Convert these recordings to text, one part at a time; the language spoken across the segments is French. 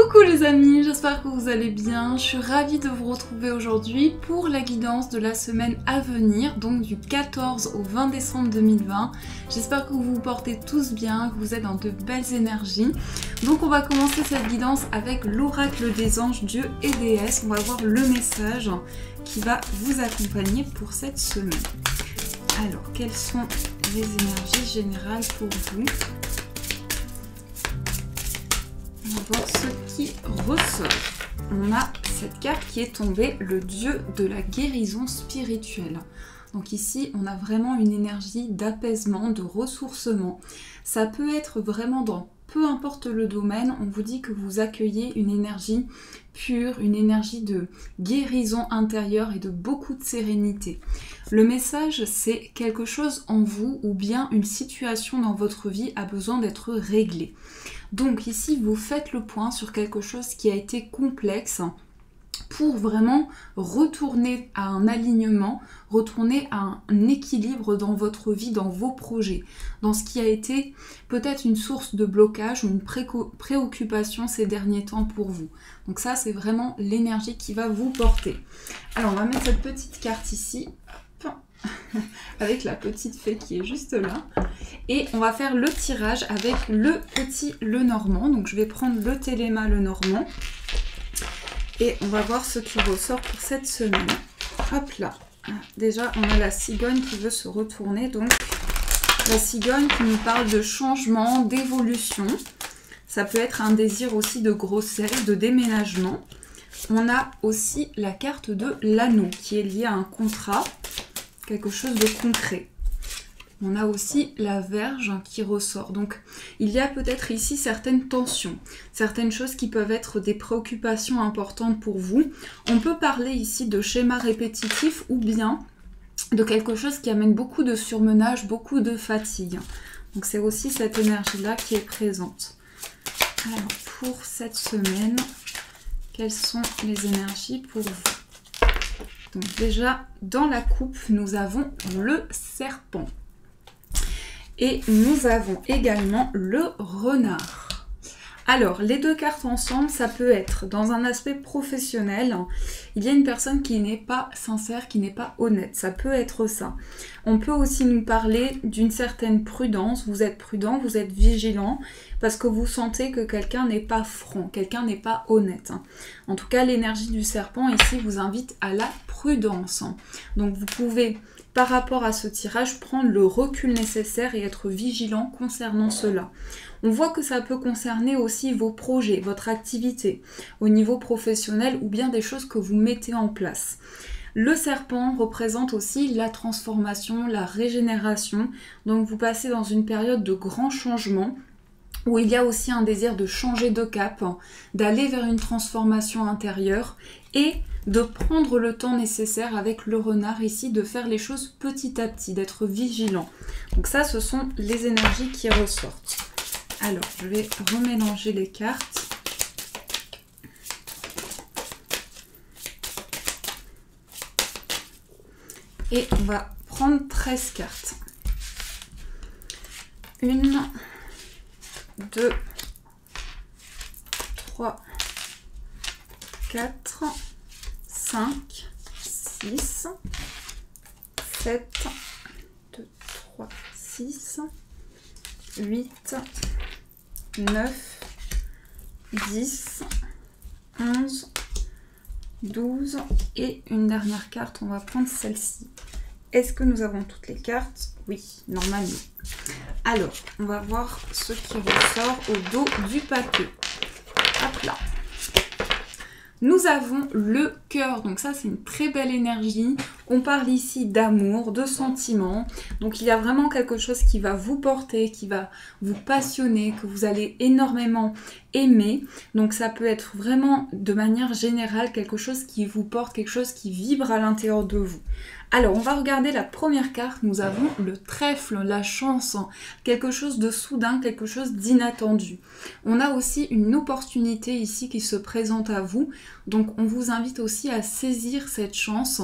Coucou les amis, j'espère que vous allez bien. Je suis ravie de vous retrouver aujourd'hui pour la guidance de la semaine à venir, donc du 14 au 20 décembre 2020. J'espère que vous vous portez tous bien, que vous êtes dans de belles énergies. Donc on va commencer cette guidance avec l'oracle des anges, dieux et déesses. On va voir le message qui va vous accompagner pour cette semaine. Alors, quelles sont les énergies générales pour vous ? On va voir ce qui ressort. On a cette carte qui est tombée, le dieu de la guérison spirituelle. Donc ici, on a vraiment une énergie d'apaisement, de ressourcement. Ça peut être vraiment dans peu importe le domaine, on vous dit que vous accueillez une énergie pure, une énergie de guérison intérieure et de beaucoup de sérénité. Le message, c'est quelque chose en vous ou bien une situation dans votre vie a besoin d'être réglée. Donc ici, vous faites le point sur quelque chose qui a été complexe pour vraiment retourner à un alignement, retourner à un équilibre dans votre vie, dans vos projets, dans ce qui a été peut-être une source de blocage ou une préoccupation ces derniers temps pour vous. Donc ça, c'est vraiment l'énergie qui va vous porter. Alors, on va mettre cette petite carte ici, hop, avec la petite fée qui est juste là. Et on va faire le tirage avec le petit Lenormand. Donc, je vais prendre le Téléma Lenormand. Et on va voir ce qui ressort pour cette semaine. Hop là. Déjà, on a la cigogne qui veut se retourner. Donc, la cigogne qui nous parle de changement, d'évolution. Ça peut être un désir aussi de grossesse, de déménagement. On a aussi la carte de l'anneau qui est liée à un contrat, quelque chose de concret. On a aussi la Vierge qui ressort. Donc, il y a peut-être ici certaines tensions, certaines choses qui peuvent être des préoccupations importantes pour vous. On peut parler ici de schémas répétitifs ou bien de quelque chose qui amène beaucoup de surmenage, beaucoup de fatigue. Donc, c'est aussi cette énergie-là qui est présente. Alors, pour cette semaine, quelles sont les énergies pour vous ? Donc, déjà, dans la coupe, nous avons le serpent. Et nous avons également le renard. Alors, les deux cartes ensemble, ça peut être dans un aspect professionnel. Il y a une personne qui n'est pas sincère, qui n'est pas honnête. Ça peut être ça. On peut aussi nous parler d'une certaine prudence. Vous êtes prudent, vous êtes vigilant, parce que vous sentez que quelqu'un n'est pas franc, quelqu'un n'est pas honnête. En tout cas, l'énergie du serpent ici vous invite à la prudence. Donc, vous pouvez, par rapport à ce tirage, prendre le recul nécessaire et être vigilant concernant cela. On voit que ça peut concerner aussi vos projets, votre activité au niveau professionnel ou bien des choses que vous mettez en place. Le serpent représente aussi la transformation, la régénération. Donc vous passez dans une période de grands changements où il y a aussi un désir de changer de cap, d'aller vers une transformation intérieure et de prendre le temps nécessaire avec le renard ici, de faire les choses petit à petit, d'être vigilant. Donc ça, ce sont les énergies qui ressortent. Alors, je vais remélanger les cartes. Et on va prendre 13 cartes. 1, 2, 3, 4, 5, 6, 7, 2, 3, 6, 8, 9, 10, 11, 12 et une dernière carte, on va prendre celle-ci. Est-ce que nous avons toutes les cartes? Oui, normalement. Alors, on va voir ce qui ressort au dos du paquet. Hop là. Nous avons le cœur, donc ça c'est une très belle énergie. On parle ici d'amour, de sentiments. Donc il y a vraiment quelque chose qui va vous porter, qui va vous passionner, que vous allez énormément aimer. Donc ça peut être vraiment de manière générale quelque chose qui vous porte, quelque chose qui vibre à l'intérieur de vous. Alors on va regarder la première carte, nous avons le trèfle, la chance, quelque chose de soudain, quelque chose d'inattendu. On a aussi une opportunité ici qui se présente à vous, donc on vous invite aussi à saisir cette chance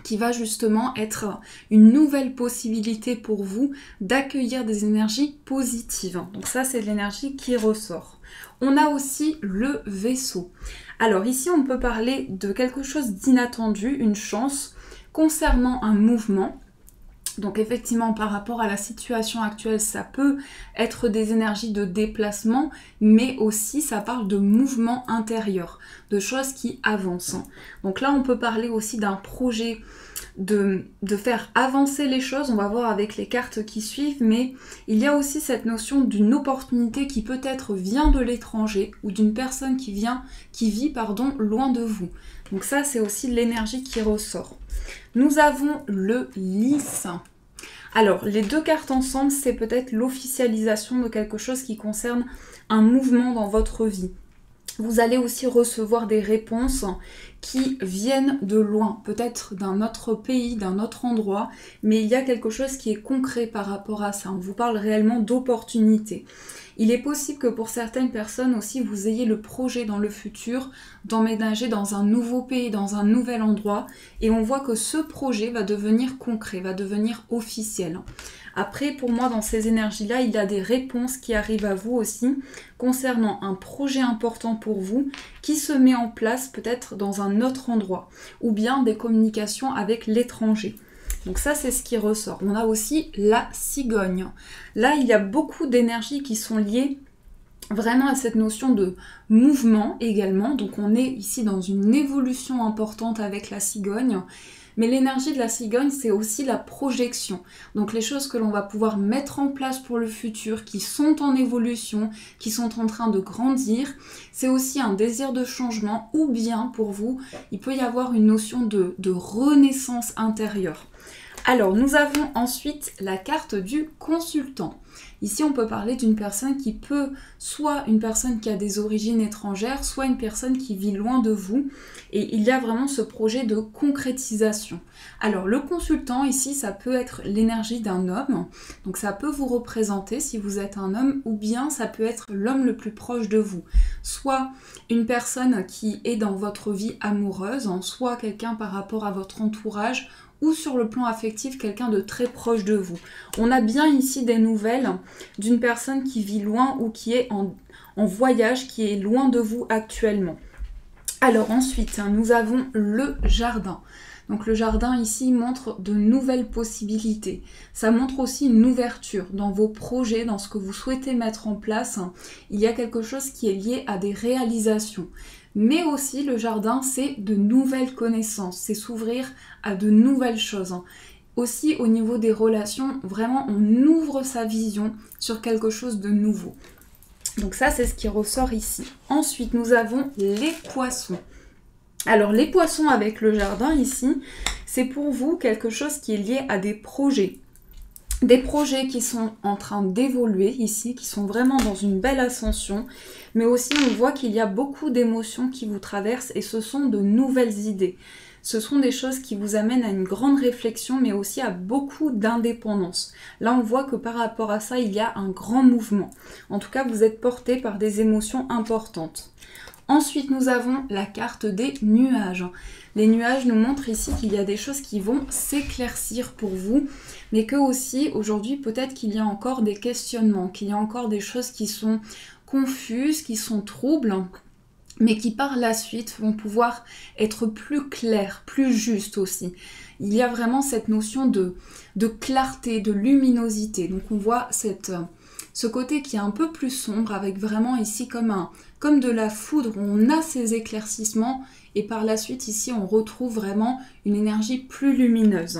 qui va justement être une nouvelle possibilité pour vous d'accueillir des énergies positives. Donc ça, c'est l'énergie qui ressort. On a aussi le vaisseau. Alors ici, on peut parler de quelque chose d'inattendu, une chance concernant un mouvement. Donc effectivement, par rapport à la situation actuelle, ça peut être des énergies de déplacement, mais aussi ça parle de mouvement intérieur, de choses qui avancent. Donc là, on peut parler aussi d'un projet de faire avancer les choses, on va voir avec les cartes qui suivent, mais il y a aussi cette notion d'une opportunité qui peut-être vient de l'étranger ou d'une personne qui vit loin de vous. Donc ça, c'est aussi l'énergie qui ressort. Nous avons le lys. Alors, les deux cartes ensemble, c'est peut-être l'officialisation de quelque chose qui concerne un mouvement dans votre vie. Vous allez aussi recevoir des réponses qui viennent de loin, peut-être d'un autre pays, d'un autre endroit, mais il y a quelque chose qui est concret par rapport à ça. On vous parle réellement d'opportunités. Il est possible que pour certaines personnes aussi, vous ayez le projet dans le futur d'emménager dans un nouveau pays, dans un nouvel endroit, et on voit que ce projet va devenir concret, va devenir officiel. Après, pour moi, dans ces énergies-là, il y a des réponses qui arrivent à vous aussi concernant un projet important pour vous qui se met en place peut-être dans un autre endroit ou bien des communications avec l'étranger. Donc ça, c'est ce qui ressort. On a aussi la cigogne. Là, il y a beaucoup d'énergies qui sont liées vraiment à cette notion de mouvement également. Donc on est ici dans une évolution importante avec la cigogne. Mais l'énergie de la cigogne, c'est aussi la projection. Donc les choses que l'on va pouvoir mettre en place pour le futur, qui sont en évolution, qui sont en train de grandir, c'est aussi un désir de changement ou bien pour vous, il peut y avoir une notion de renaissance intérieure. Alors, nous avons ensuite la carte du consultant. Ici, on peut parler d'une personne qui peut, soit une personne qui a des origines étrangères, soit une personne qui vit loin de vous. Et il y a vraiment ce projet de concrétisation. Alors, le consultant, ici, ça peut être l'énergie d'un homme. Donc, ça peut vous représenter si vous êtes un homme, ou bien ça peut être l'homme le plus proche de vous. Soit une personne qui est dans votre vie amoureuse, soit quelqu'un par rapport à votre entourage, ou sur le plan affectif, quelqu'un de très proche de vous. On a bien ici des nouvelles d'une personne qui vit loin ou qui est en voyage, qui est loin de vous actuellement. Alors ensuite, nous avons le jardin. Donc le jardin ici montre de nouvelles possibilités. Ça montre aussi une ouverture dans vos projets, dans ce que vous souhaitez mettre en place. Il y a quelque chose qui est lié à des réalisations. Mais aussi le jardin, c'est de nouvelles connaissances, c'est s'ouvrir à de nouvelles choses. Aussi au niveau des relations, vraiment on ouvre sa vision sur quelque chose de nouveau. Donc ça, c'est ce qui ressort ici. Ensuite, nous avons les poissons. Alors les poissons avec le jardin ici, c'est pour vous quelque chose qui est lié à des projets. Des projets qui sont en train d'évoluer ici, qui sont vraiment dans une belle ascension, mais aussi on voit qu'il y a beaucoup d'émotions qui vous traversent et ce sont de nouvelles idées. Ce sont des choses qui vous amènent à une grande réflexion, mais aussi à beaucoup d'indépendance. Là, on voit que par rapport à ça, il y a un grand mouvement. En tout cas, vous êtes porté par des émotions importantes. Ensuite, nous avons la carte des nuages. Les nuages nous montrent ici qu'il y a des choses qui vont s'éclaircir pour vous, mais que aussi, aujourd'hui, peut-être qu'il y a encore des questionnements, qu'il y a encore des choses qui sont confuses, qui sont troubles, mais qui par la suite vont pouvoir être plus claires, plus justes aussi. Il y a vraiment cette notion de clarté, de luminosité. Donc on voit ce côté qui est un peu plus sombre, avec vraiment ici comme de la foudre, où on a ces éclaircissements, et par la suite ici on retrouve vraiment une énergie plus lumineuse.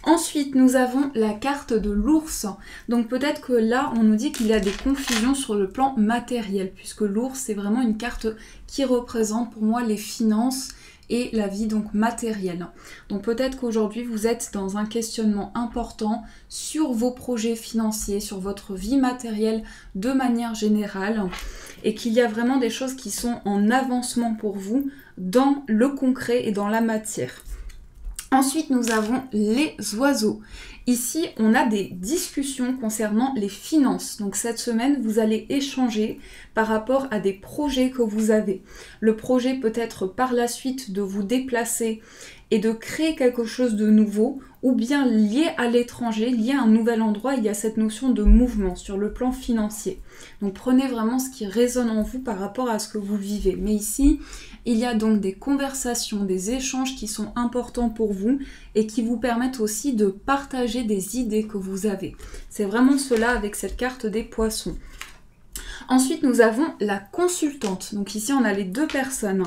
Ensuite, nous avons la carte de l'ours. Donc peut-être que là, on nous dit qu'il y a des confusions sur le plan matériel, puisque l'ours, c'est vraiment une carte qui représente pour moi les finances et la vie donc matérielle. Donc peut-être qu'aujourd'hui, vous êtes dans un questionnement important sur vos projets financiers, sur votre vie matérielle de manière générale, et qu'il y a vraiment des choses qui sont en avancement pour vous dans le concret et dans la matière. Ensuite, nous avons les oiseaux. Ici, on a des discussions concernant les finances. Donc cette semaine, vous allez échanger par rapport à des projets que vous avez. Le projet peut être par la suite de vous déplacer et de créer quelque chose de nouveau, ou bien lié à l'étranger, lié à un nouvel endroit. Il y a cette notion de mouvement sur le plan financier. Donc prenez vraiment ce qui résonne en vous par rapport à ce que vous vivez. Mais ici, il y a donc des conversations, des échanges qui sont importants pour vous et qui vous permettent aussi de partager des idées que vous avez. C'est vraiment cela avec cette carte des poissons. Ensuite, nous avons la consultante. Donc ici, on a les deux personnes.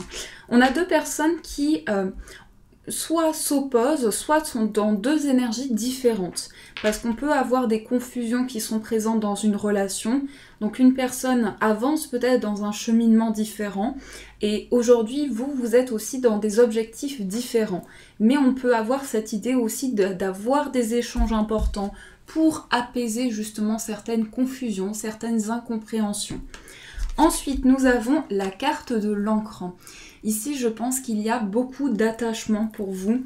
On a deux personnes qui soit s'opposent, soit sont dans deux énergies différentes. Parce qu'on peut avoir des confusions qui sont présentes dans une relation. Donc une personne avance peut-être dans un cheminement différent. Et aujourd'hui, vous êtes aussi dans des objectifs différents. Mais on peut avoir cette idée aussi d'avoir des échanges importants pour apaiser justement certaines confusions, certaines incompréhensions. Ensuite, nous avons la carte de l'encre. Ici, je pense qu'il y a beaucoup d'attachement pour vous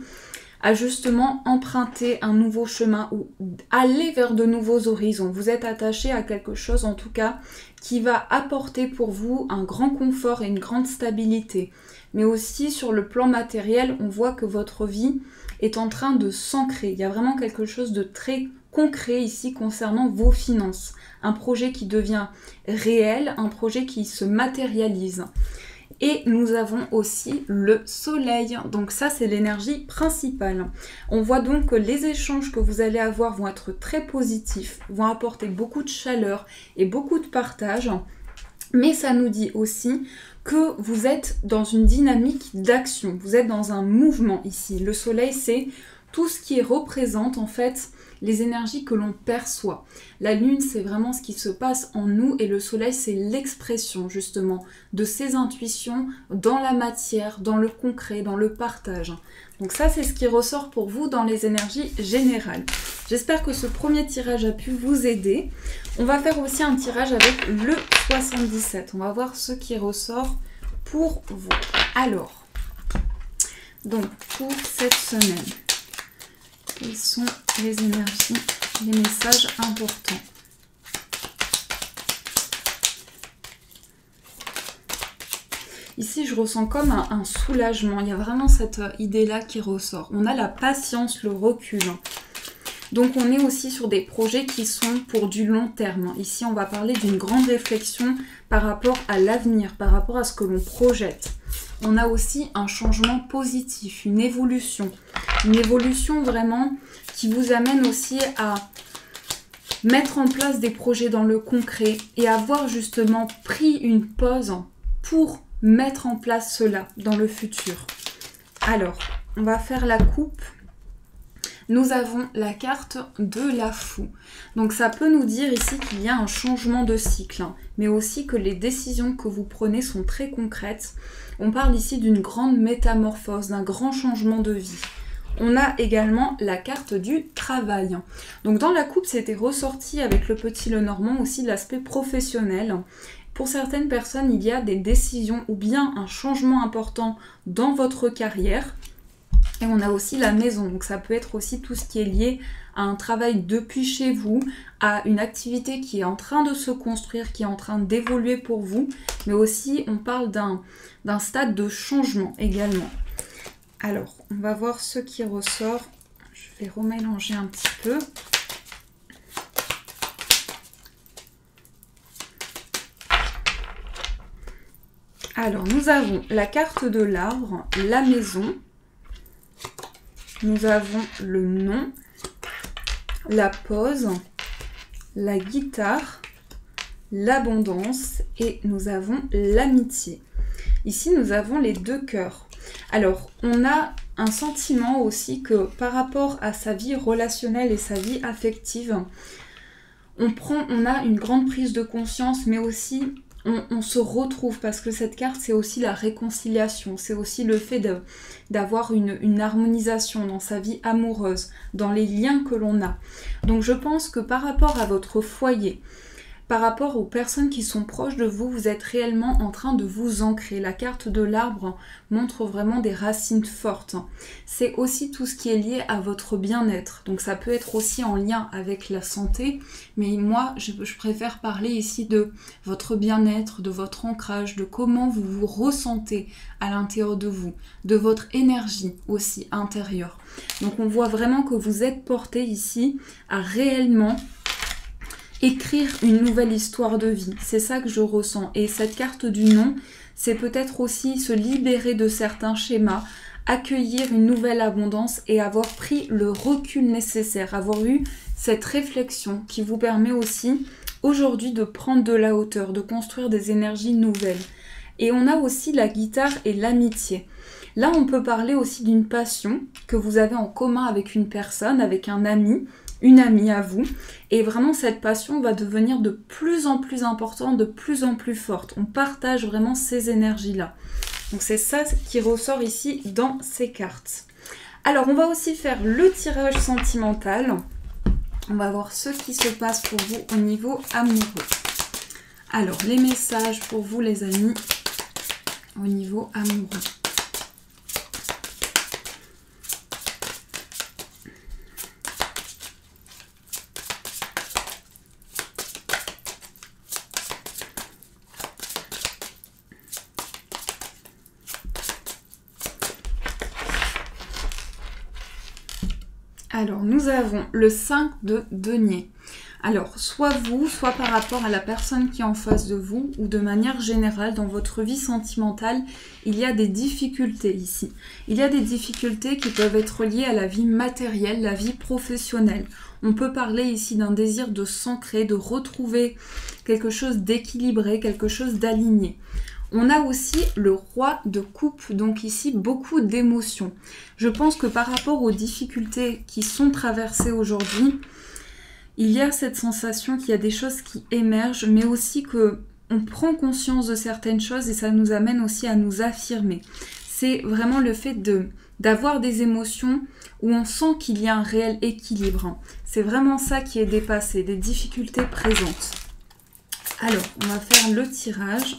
à justement emprunter un nouveau chemin ou aller vers de nouveaux horizons. Vous êtes attaché à quelque chose en tout cas qui va apporter pour vous un grand confort et une grande stabilité. Mais aussi sur le plan matériel, on voit que votre vie est en train de s'ancrer. Il y a vraiment quelque chose de très concret ici concernant vos finances. Un projet qui devient réel, un projet qui se matérialise. Et nous avons aussi le soleil. Donc ça, c'est l'énergie principale. On voit donc que les échanges que vous allez avoir vont être très positifs, vont apporter beaucoup de chaleur et beaucoup de partage. Mais ça nous dit aussi que vous êtes dans une dynamique d'action. Vous êtes dans un mouvement ici. Le soleil, c'est tout ce qui représente en fait les énergies que l'on perçoit. La lune, c'est vraiment ce qui se passe en nous et le soleil, c'est l'expression justement de ces intuitions dans la matière, dans le concret, dans le partage. Donc ça, c'est ce qui ressort pour vous dans les énergies générales. J'espère que ce premier tirage a pu vous aider. On va faire aussi un tirage avec le 77. On va voir ce qui ressort pour vous. Alors, donc pour cette semaine, quelles sont les énergies, les messages importants? Ici, je ressens comme un soulagement. Il y a vraiment cette idée-là qui ressort. On a la patience, le recul. Donc, on est aussi sur des projets qui sont pour du long terme. Ici, on va parler d'une grande réflexion par rapport à l'avenir, par rapport à ce que l'on projette. On a aussi un changement positif, une évolution. Une évolution vraiment qui vous amène aussi à mettre en place des projets dans le concret et avoir justement pris une pause pour mettre en place cela dans le futur. Alors, on va faire la coupe. Nous avons la carte de la Fou. Donc ça peut nous dire ici qu'il y a un changement de cycle, mais aussi que les décisions que vous prenez sont très concrètes. On parle ici d'une grande métamorphose, d'un grand changement de vie. On a également la carte du travail. Donc dans la coupe, c'était ressorti avec le petit Lenormand aussi l'aspect professionnel. Pour certaines personnes, il y a des décisions ou bien un changement important dans votre carrière. Et on a aussi la maison, donc ça peut être aussi tout ce qui est lié à un travail depuis chez vous, à une activité qui est en train de se construire, qui est en train d'évoluer pour vous, mais aussi on parle d'un stade de changement également. Alors, on va voir ce qui ressort. Je vais remélanger un petit peu. Alors, nous avons la carte de l'arbre, la maison. Nous avons le nom, la pause, la guitare, l'abondance et nous avons l'amitié. Ici, nous avons les deux cœurs. Alors, on a un sentiment aussi que par rapport à sa vie relationnelle et sa vie affective, on a une grande prise de conscience, mais aussi on se retrouve parce que cette carte, c'est aussi la réconciliation, c'est aussi le fait d'avoir une harmonisation dans sa vie amoureuse, dans les liens que l'on a. Donc je pense que par rapport à votre foyer, par rapport aux personnes qui sont proches de vous, vous êtes réellement en train de vous ancrer. La carte de l'arbre montre vraiment des racines fortes. C'est aussi tout ce qui est lié à votre bien-être. Donc ça peut être aussi en lien avec la santé, mais moi je préfère parler ici de votre bien-être, de votre ancrage, de comment vous vous ressentez à l'intérieur de vous, de votre énergie aussi intérieure. Donc on voit vraiment que vous êtes porté ici à réellement écrire une nouvelle histoire de vie. C'est ça que je ressens. Et cette carte du non, c'est peut-être aussi se libérer de certains schémas, accueillir une nouvelle abondance et avoir pris le recul nécessaire, avoir eu cette réflexion qui vous permet aussi aujourd'hui de prendre de la hauteur, de construire des énergies nouvelles. Et on a aussi la guitare et l'amitié. Là, on peut parler aussi d'une passion que vous avez en commun avec une personne, avec un ami, une amie à vous. Et vraiment, cette passion va devenir de plus en plus importante, de plus en plus forte. On partage vraiment ces énergies-là. Donc c'est ça qui ressort ici dans ces cartes. Alors, on va aussi faire le tirage sentimental. On va voir ce qui se passe pour vous au niveau amoureux. Alors, les messages pour vous, les amis, au niveau amoureux. Alors, nous avons le 5 de denier. Alors, soit vous, soit par rapport à la personne qui est en face de vous, ou de manière générale, dans votre vie sentimentale, il y a des difficultés ici. Il y a des difficultés qui peuvent être liées à la vie matérielle, la vie professionnelle. On peut parler ici d'un désir de s'ancrer, de retrouver quelque chose d'équilibré, quelque chose d'aligné. On a aussi le roi de coupe, donc ici beaucoup d'émotions. Je pense que par rapport aux difficultés qui sont traversées aujourd'hui, il y a cette sensation qu'il y a des choses qui émergent, mais aussi qu'on prend conscience de certaines choses et ça nous amène aussi à nous affirmer. C'est vraiment le fait d'avoir des émotions où on sent qu'il y a un réel équilibre. C'est vraiment ça qui est dépassé, des difficultés présentes. Alors, on va faire le tirage.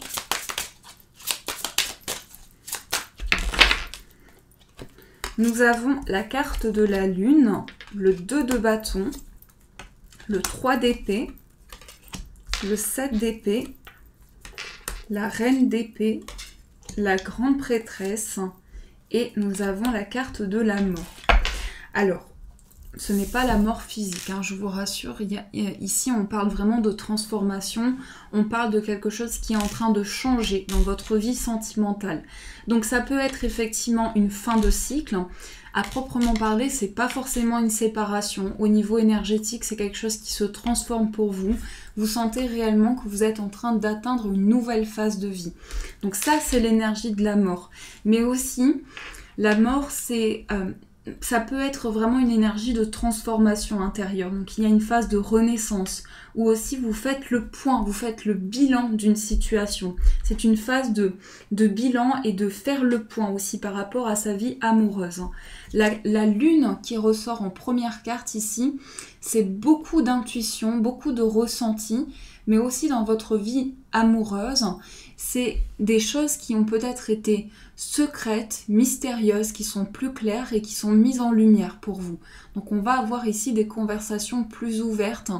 Nous avons la carte de la lune, le 2 de bâton, le 3 d'épée, le 7 d'épée, la reine d'épée, la grande prêtresse et nous avons la carte de la mort. Alors, ce n'est pas la mort physique, hein, je vous rassure, ici on parle vraiment de transformation, on parle de quelque chose qui est en train de changer dans votre vie sentimentale. Donc ça peut être effectivement une fin de cycle, à proprement parler, c'est pas forcément une séparation. Au niveau énergétique, c'est quelque chose qui se transforme pour vous. Vous sentez réellement que vous êtes en train d'atteindre une nouvelle phase de vie. Donc ça, c'est l'énergie de la mort. Mais aussi, la mort, ça peut être vraiment une énergie de transformation intérieure. Donc il y a une phase de renaissance où aussi vous faites le point, vous faites le bilan d'une situation. C'est une phase de bilan et de faire le point aussi par rapport à sa vie amoureuse. La lune qui ressort en première carte ici, c'est beaucoup d'intuition, beaucoup de ressenti, mais aussi dans votre vie amoureuse, c'est des choses qui ont peut-être été secrètes, mystérieuses, qui sont plus claires et qui sont mises en lumière pour vous. Donc on va avoir ici des conversations plus ouvertes,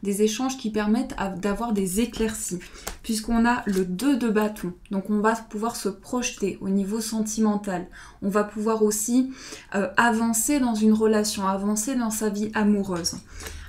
des échanges qui permettent d'avoir des éclaircies, puisqu'on a le 2 de bâton. Donc on va pouvoir se projeter au niveau sentimental. On va pouvoir aussi avancer dans une relation, avancer dans sa vie amoureuse.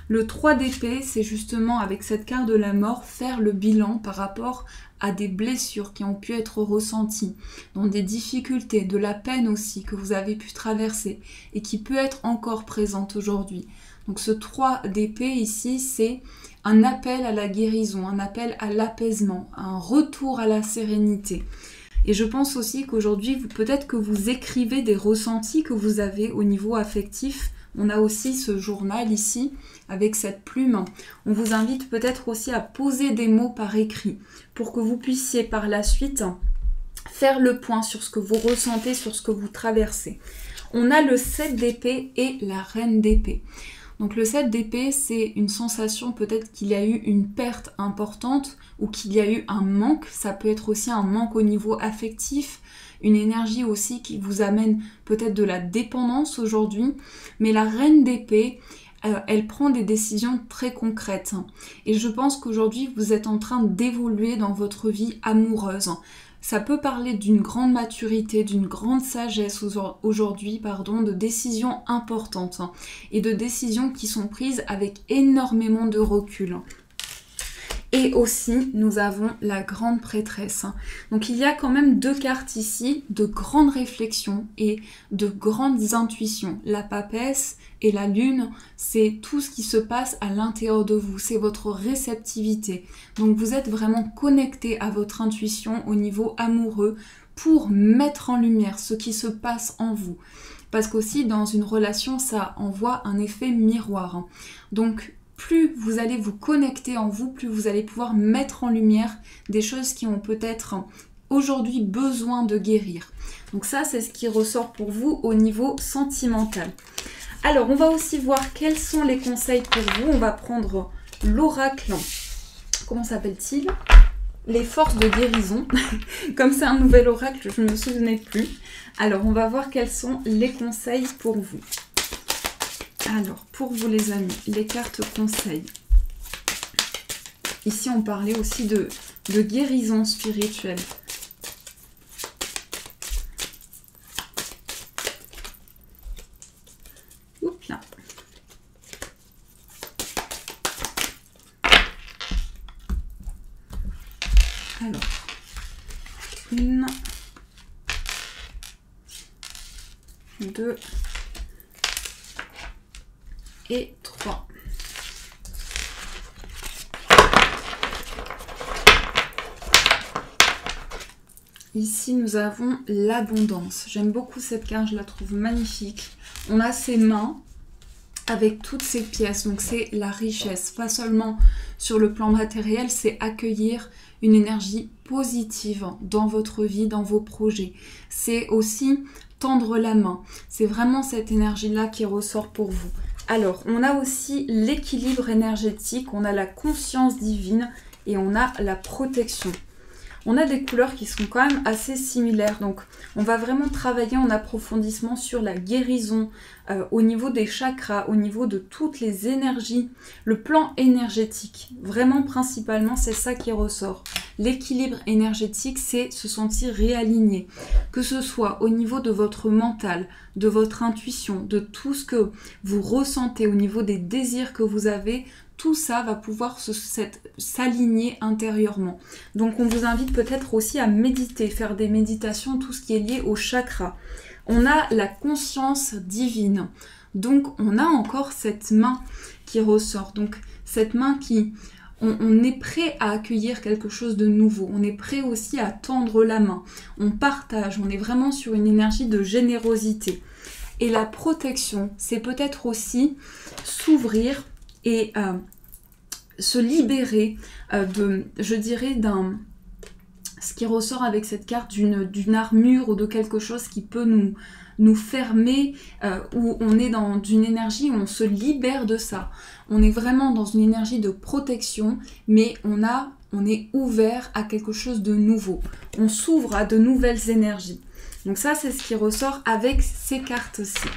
Le 3 d'épée, c'est justement avec cette carte de la mort, faire le bilan par rapport à des blessures qui ont pu être ressenties, dans des difficultés, de la peine aussi que vous avez pu traverser et qui peut être encore présente aujourd'hui. Donc ce 3 d'épée ici, c'est un appel à la guérison, un appel à l'apaisement, un retour à la sérénité. Et je pense aussi qu'aujourd'hui, peut-être que vous écrivez des ressentis que vous avez au niveau affectif. On a aussi ce journal ici avec cette plume. On vous invite peut-être aussi à poser des mots par écrit pour que vous puissiez par la suite faire le point sur ce que vous ressentez, sur ce que vous traversez. On a le 7 d'épée et la reine d'épée. Donc le 7 d'épée, c'est une sensation peut-être qu'il y a eu une perte importante ou qu'il y a eu un manque. Ça peut être aussi un manque au niveau affectif, une énergie aussi qui vous amène peut-être de la dépendance aujourd'hui. Mais la reine d'épée, elle prend des décisions très concrètes. Et je pense qu'aujourd'hui, vous êtes en train d'évoluer dans votre vie amoureuse. Ça peut parler d'une grande maturité, d'une grande sagesse aujourd'hui, de décisions importantes et de décisions qui sont prises avec énormément de recul. Et aussi, nous avons la grande prêtresse. Donc il y a quand même 2 cartes ici de grandes réflexions et de grandes intuitions. La papesse et la lune, c'est tout ce qui se passe à l'intérieur de vous. C'est votre réceptivité. Donc vous êtes vraiment connecté à votre intuition au niveau amoureux pour mettre en lumière ce qui se passe en vous. Parce qu'aussi, dans une relation, ça envoie un effet miroir. Donc, plus vous allez vous connecter en vous, plus vous allez pouvoir mettre en lumière des choses qui ont peut-être aujourd'hui besoin de guérir. Donc ça, c'est ce qui ressort pour vous au niveau sentimental. Alors, on va aussi voir quels sont les conseils pour vous. On va prendre l'oracle. Comment s'appelle-t-il ? Les forces de guérison. Comme c'est un nouvel oracle, je ne me souvenais plus. Alors, on va voir quels sont les conseils pour vous. Alors, pour vous les amis, les cartes conseils. Ici, on parlait aussi de guérison spirituelle. Oups là. Alors, 1, 2 et 3. Ici, nous avons l'abondance. J'aime beaucoup cette carte, je la trouve magnifique. On a ses mains avec toutes ces pièces, donc c'est la richesse. Pas seulement sur le plan matériel, c'est accueillir une énergie positive dans votre vie, dans vos projets. C'est aussi tendre la main. C'est vraiment cette énergie-là qui ressort pour vous. Alors, on a aussi l'équilibre énergétique, on a la conscience divine et on a la protection. On a des couleurs qui sont quand même assez similaires, donc on va vraiment travailler en approfondissement sur la guérison au niveau des chakras, au niveau de toutes les énergies, le plan énergétique. Vraiment, principalement, c'est ça qui ressort. L'équilibre énergétique, c'est se sentir réaligné, que ce soit au niveau de votre mental, de votre intuition, de tout ce que vous ressentez au niveau des désirs que vous avez. Tout ça va pouvoir s'aligner intérieurement. Donc on vous invite peut-être aussi à méditer, faire des méditations, tout ce qui est lié au chakra. On a la conscience divine. Donc on a encore cette main qui ressort. Donc cette main qui... On est prêt à accueillir quelque chose de nouveau. On est prêt aussi à tendre la main. On partage. On est vraiment sur une énergie de générosité. Et la protection, c'est peut-être aussi s'ouvrir et se libérer ce qui ressort avec cette carte, d'une armure ou de quelque chose qui peut nous fermer, où on est dans une énergie où on se libère de ça. On est vraiment dans une énergie de protection, mais on est ouvert à quelque chose de nouveau. On s'ouvre à de nouvelles énergies. Donc ça, c'est ce qui ressort avec ces cartes-ci.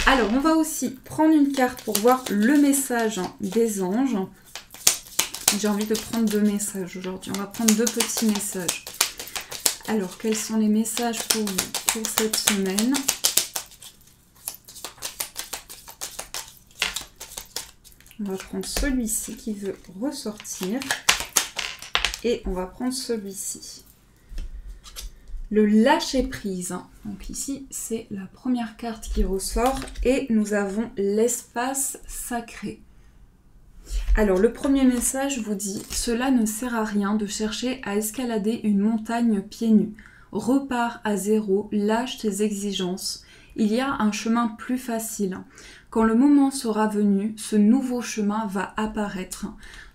Alors, on va aussi prendre une carte pour voir le message des anges. J'ai envie de prendre 2 messages aujourd'hui. On va prendre 2 petits messages. Alors, quels sont les messages pour vous pour cette semaine? On va prendre celui-ci qui veut ressortir. Et on va prendre celui-ci. Le lâcher-prise. Donc ici, c'est la première carte qui ressort. Et nous avons l'espace sacré. Alors, le premier message vous dit « Cela ne sert à rien de chercher à escalader une montagne pieds nus. Repars à zéro, lâche tes exigences il y a un chemin plus facile. Quand le moment sera venu, ce nouveau chemin va apparaître.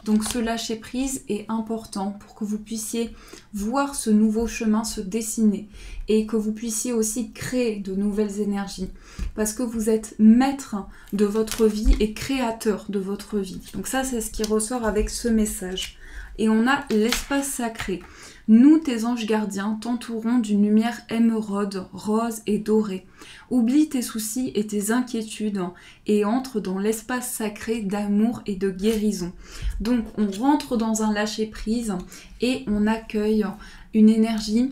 Donc ce lâcher prise est important pour que vous puissiez voir ce nouveau chemin se dessiner et que vous puissiez aussi créer de nouvelles énergies parce que vous êtes maître de votre vie et créateur de votre vie. Donc ça, c'est ce qui ressort avec ce message. Et on a l'espace sacré. Nous, tes anges gardiens, t'entourons d'une lumière émeraude, rose et dorée. Oublie tes soucis et tes inquiétudes et entre dans l'espace sacré d'amour et de guérison. Donc, on rentre dans un lâcher-prise et on accueille une énergie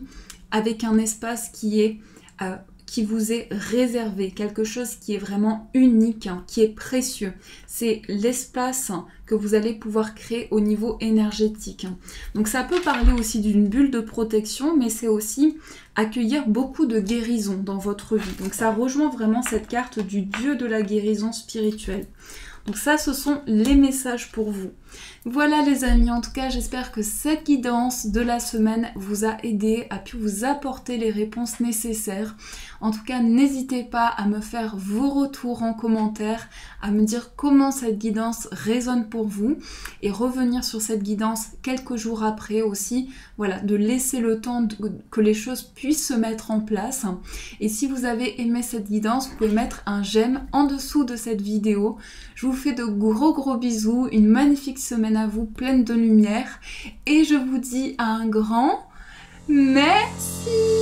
avec un espace qui vous est réservé, quelque chose qui est vraiment unique, qui est précieux. C'est l'espace que vous allez pouvoir créer au niveau énergétique. Donc ça peut parler aussi d'une bulle de protection, mais c'est aussi accueillir beaucoup de guérison dans votre vie. Donc ça rejoint vraiment cette carte du dieu de la guérison spirituelle. Donc ça, ce sont les messages pour vous. Voilà les amis, en tout cas j'espère que cette guidance de la semaine vous a aidé, a pu vous apporter les réponses nécessaires. En tout cas, n'hésitez pas à me faire vos retours en commentaire, à me dire comment cette guidance résonne pour vous et revenir sur cette guidance quelques jours après aussi, voilà, de laisser le temps que les choses puissent se mettre en place. Et si vous avez aimé cette guidance, vous pouvez mettre un j'aime en dessous de cette vidéo. Je vous fais de gros bisous, une magnifique semaine à vous, pleine de lumière, et je vous dis un grand merci.